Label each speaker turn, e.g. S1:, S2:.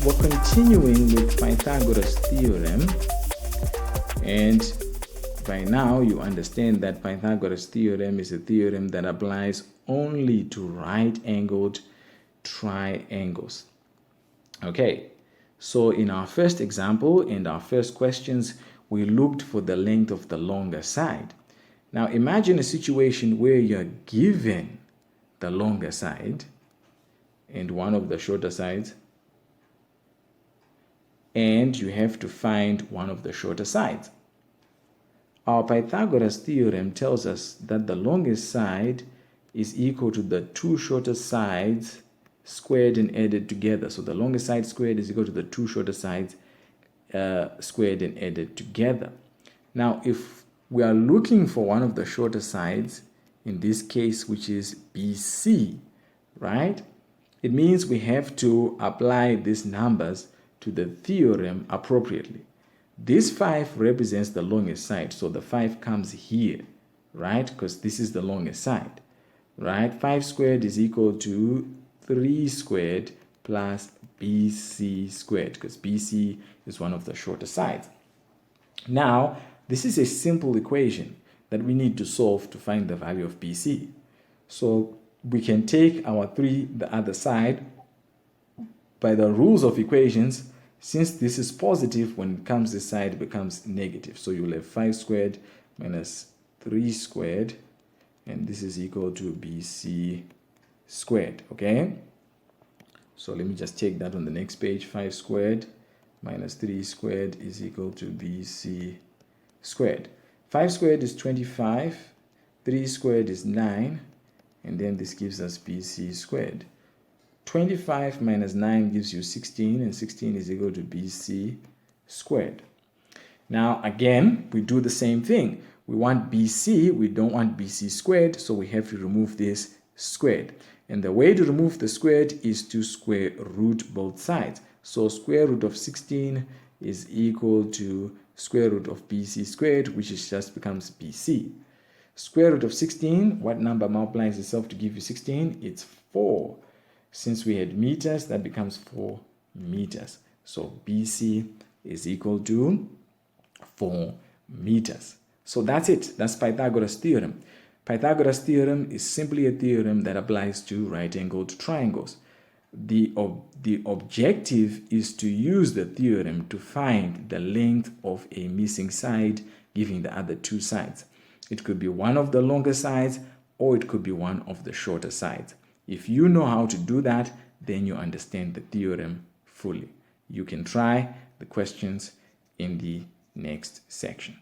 S1: we're continuing with Pythagoras theorem, and by now you understand that Pythagoras theorem is a theorem that applies only to right-angled triangles. Okay, so in our first example and our first questions, we looked for the length of the longer side. Now imagine a situation where you're given the longer side and one of the shorter sides, and you have to find one of the shorter sides. Our Pythagoras theorem tells us that the longest side is equal to the two shorter sides squared and added together. So the longest side squared is equal to the two shorter sides squared and added together. Now, if we are looking for one of the shorter sides, in this case, which is BC, right? It means we have to apply these numbers to the theorem appropriately. This 5 represents the longest side, so the 5 comes here, right? Because this is the longest side, right? 5 squared is equal to 3 squared plus BC squared, because BC is one of the shorter sides. Now, this is a simple equation that we need to solve to find the value of BC. So we can take our 3, the other side. By the rules of equations, since this is positive, when it comes this side, it becomes negative. So you'll have 5 squared minus 3 squared, and this is equal to BC squared, okay? So let me just take that on the next page. 5 squared minus 3 squared is equal to BC squared. 5 squared is 25, 3 squared is 9, and then this gives us BC squared. 25 minus 9 gives you 16, and 16 is equal to BC squared. Now, again, we do the same thing. We want BC, we don't want BC squared, so we have to remove this squared. And the way to remove the squared is to square root both sides. So square root of 16 is equal to square root of BC squared, which is just becomes BC. Square root of 16, what number multiplies itself to give you 16? It's 4. Since we had meters, that becomes 4 meters. So BC is equal to 4 meters. So that's it. That's Pythagoras theorem. Pythagoras theorem is simply a theorem that applies to right-angled triangles. The objective is to use the theorem to find the length of a missing side, giving the other two sides. It could be one of the longer sides, or it could be one of the shorter sides. If you know how to do that, then you understand the theorem fully. You can try the questions in the next section.